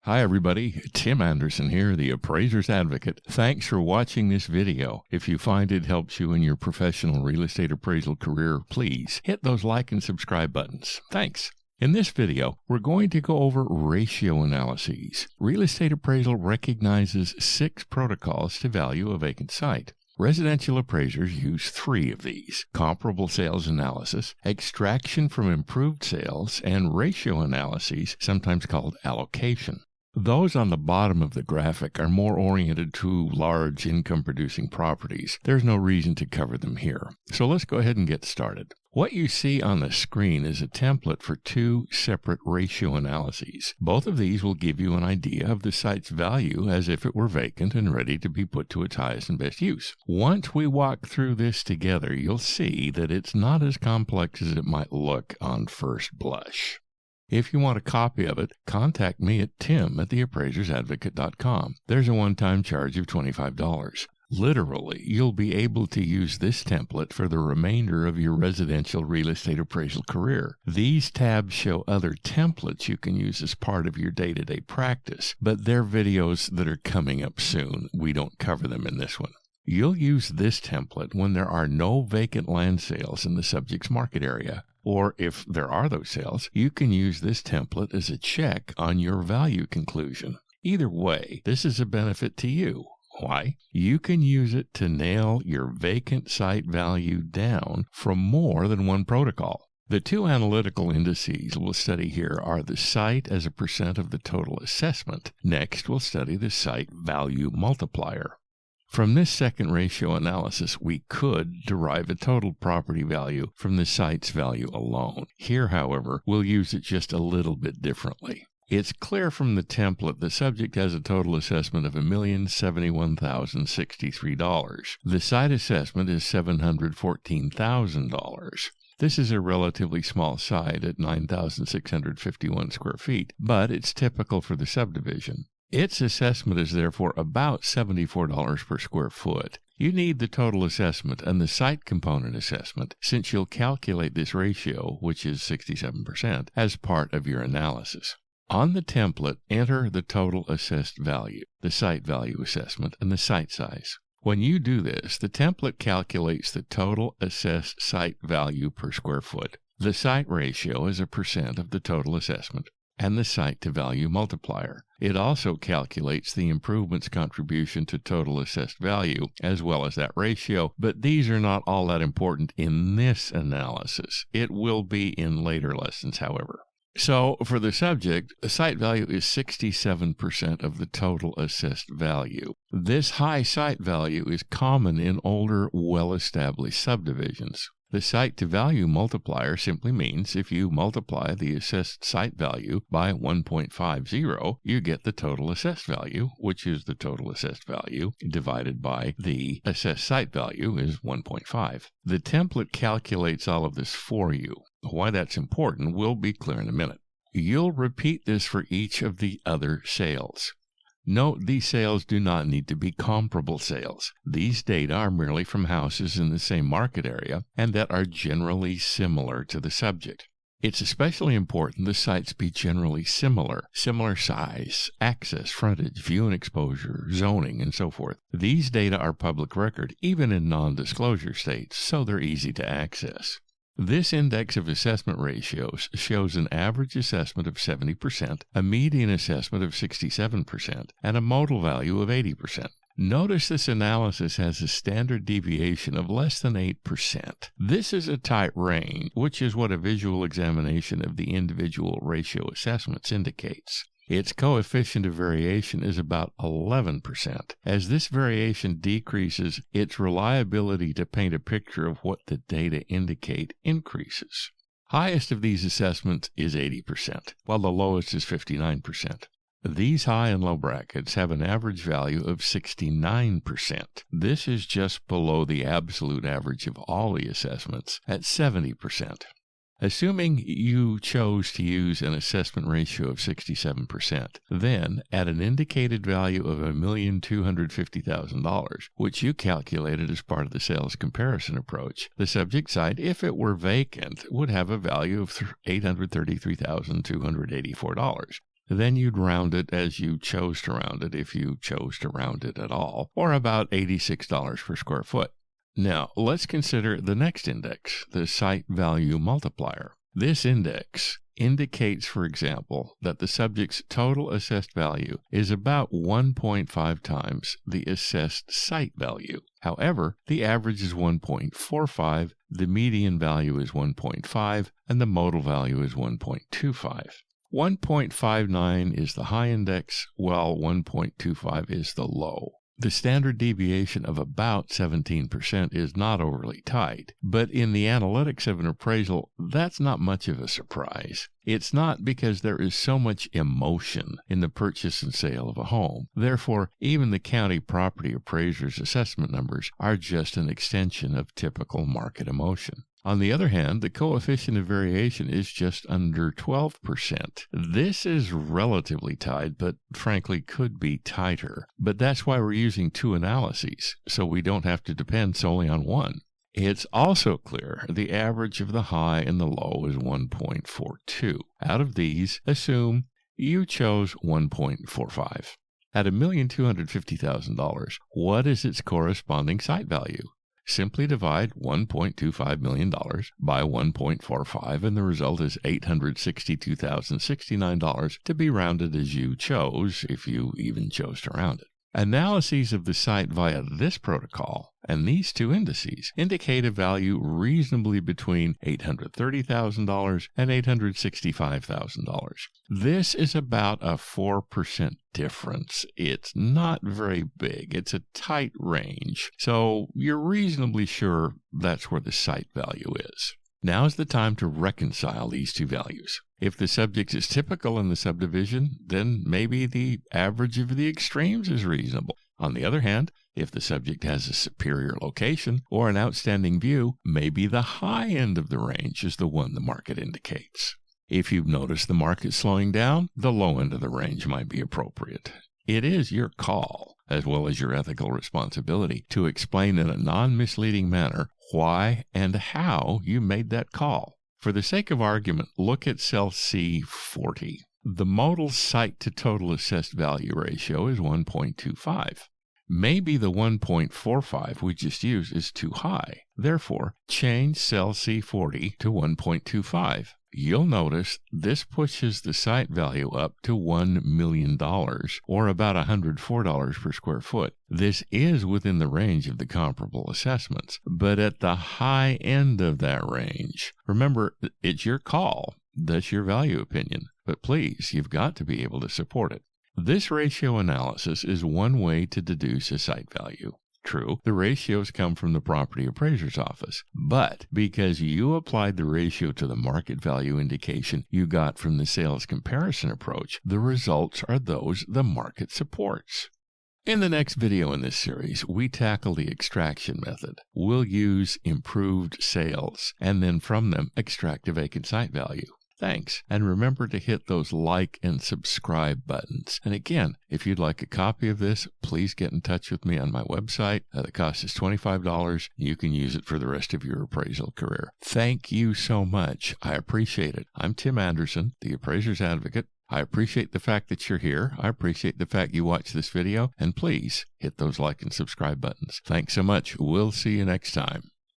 Hi everybody, Tim Andersen here, the Appraiser's Advocate. Thanks for watching this video. If you find it helps you in your professional real estate appraisal career, please hit those like and subscribe buttons. Thanks. In this video, we're going to go over ratio analyses. Real estate appraisal recognizes 6 protocols to value a vacant site. Residential appraisers use 3 of these: comparable sales analysis, extraction from improved sales, and ratio analyses, sometimes called allocation. Those on the bottom of the graphic are more oriented to large income-producing properties. There's no reason to cover them here. So let's go ahead and get started. What you see on the screen is a template for 2 separate ratio analyses. Both of these will give you an idea of the site's value as if it were vacant and ready to be put to its highest and best use. Once we walk through this together, you'll see that it's not as complex as it might look on first blush. If you want a copy of it, contact me at tim@theappraisersadvocate.com. There's a one-time charge of $25. Literally, you'll be able to use this template for the remainder of your residential real estate appraisal career. These tabs show other templates you can use as part of your day-to-day practice, but they're videos that are coming up soon. We don't cover them in this one. You'll use this template when there are no vacant land sales in the subject's market area. Or if there are those sales, you can use this template as a check on your value conclusion. Either way, this is a benefit to you. Why? You can use it to nail your vacant site value down from more than one protocol. The 2 analytical indices we'll study here are the site as a percent of the total assessment. Next, we'll study the site value multiplier. From this second ratio analysis, we could derive a total property value from the site's value alone. Here, however, we'll use it just a little bit differently. It's clear from the template the subject has a total assessment of $1,071,063. The site assessment is $714,000. This is a relatively small site at 9,651 square feet, but it's typical for the subdivision. Its assessment is therefore about $74 per square foot. You need the total assessment and the site component assessment, since you'll calculate this ratio, which is 67%, as part of your analysis. On the template, enter the total assessed value, the site value assessment, and the site size. When you do this, the template calculates the total assessed site value per square foot. The site ratio is a percent of the total assessment, and the site to value multiplier. It also calculates the improvement's contribution to total assessed value, as well as that ratio, but these are not all that important in this analysis. It will be in later lessons, however. So, for the subject, the site value is 67% of the total assessed value. This high site value is common in older, well-established subdivisions. The site-to-value multiplier simply means if you multiply the assessed site value by 1.50, you get the total assessed value, which is the total assessed value divided by the assessed site value is 1.5. The template calculates all of this for you. Why that's important will be clear in a minute. You'll repeat this for each of the other sales. Note, these sales do not need to be comparable sales. These data are merely from houses in the same market area and that are generally similar to the subject. It's especially important the sites be generally similar size, access, frontage, view and exposure, zoning, and so forth. These data are public record, even in non-disclosure states, so they're easy to access. This index of assessment ratios shows an average assessment of 70%, a median assessment of 67%, and a modal value of 80%. Notice this analysis has a standard deviation of less than 8%. This is a tight range, which is what a visual examination of the individual ratio assessments indicates. Its coefficient of variation is about 11%. As this variation decreases, its reliability to paint a picture of what the data indicate increases. Highest of these assessments is 80%, while the lowest is 59%. These high and low brackets have an average value of 69%. This is just below the absolute average of all the assessments at 70%. Assuming you chose to use an assessment ratio of 67%, then at an indicated value of $1,250,000, which you calculated as part of the sales comparison approach, the subject site, if it were vacant, would have a value of $833,284. then you'd round it as you chose to round it, if you chose to round it at all, or about $86 per square foot. Now, let's consider the next index, the site value multiplier. This index indicates, for example, that the subject's total assessed value is about 1.5 times the assessed site value. However, the average is 1.45, the median value is 1.5, and the modal value is 1.25. 1.59 is the high index, while 1.25 is the low. The standard deviation of about 17% is not overly tight, but in the analytics of an appraisal, that's not much of a surprise. It's not because there is so much emotion in the purchase and sale of a home. Therefore, even the county property appraiser's assessment numbers are just an extension of typical market emotion. On the other hand, the coefficient of variation is just under 12%. This is relatively tight, but frankly could be tighter. But that's why we're using two analyses, so we don't have to depend solely on one. It's also clear the average of the high and the low is 1.42. Out of these, assume you chose 1.45. At $1,250,000, what is its corresponding site value? Simply divide $1.25 million by 1.45, and the result is $862,069 to be rounded as you chose, if you even chose to round it. Analyses of the site via this protocol and these two indices indicate a value reasonably between $830,000 and $865,000. This is about a 4% difference. It's not very big. It's a tight range, so you're reasonably sure that's where the site value is. Now is the time to reconcile these two values. If the subject is typical in the subdivision, then maybe the average of the extremes is reasonable. On the other hand, if the subject has a superior location or an outstanding view, maybe the high end of the range is the one the market indicates. If you've noticed the market slowing down, the low end of the range might be appropriate. It is your call, as well as your ethical responsibility, to explain in a non-misleading manner why and how you made that call. For the sake of argument, look at cell C40. The modal site to total assessed value ratio is 1.25. Maybe the 1.45 we just used is too high. Therefore, change cell C40 to 1.25. You'll notice this pushes the site value up to $1 million, or about $104 per square foot. This is within the range of the comparable assessments, but at the high end of that range. Remember, it's your call. That's your value opinion. But please, you've got to be able to support it. This ratio analysis is one way to deduce a site value. True, the ratios come from the property appraiser's office, but because you applied the ratio to the market value indication you got from the sales comparison approach, the results are those the market supports. In the next video in this series, we tackle the extraction method. We'll use improved sales, and then from them extract a vacant site value. Thanks, and remember to hit those like and subscribe buttons. And again, if you'd like a copy of this, please get in touch with me on my website. The cost is $25. You can use it for the rest of your appraisal career. Thank you so much. I appreciate it. I'm Tim Andersen, the Appraiser's Advocate. I appreciate the fact that you're here. I appreciate the fact you watched this video. And please hit those like and subscribe buttons. Thanks so much. We'll see you next time.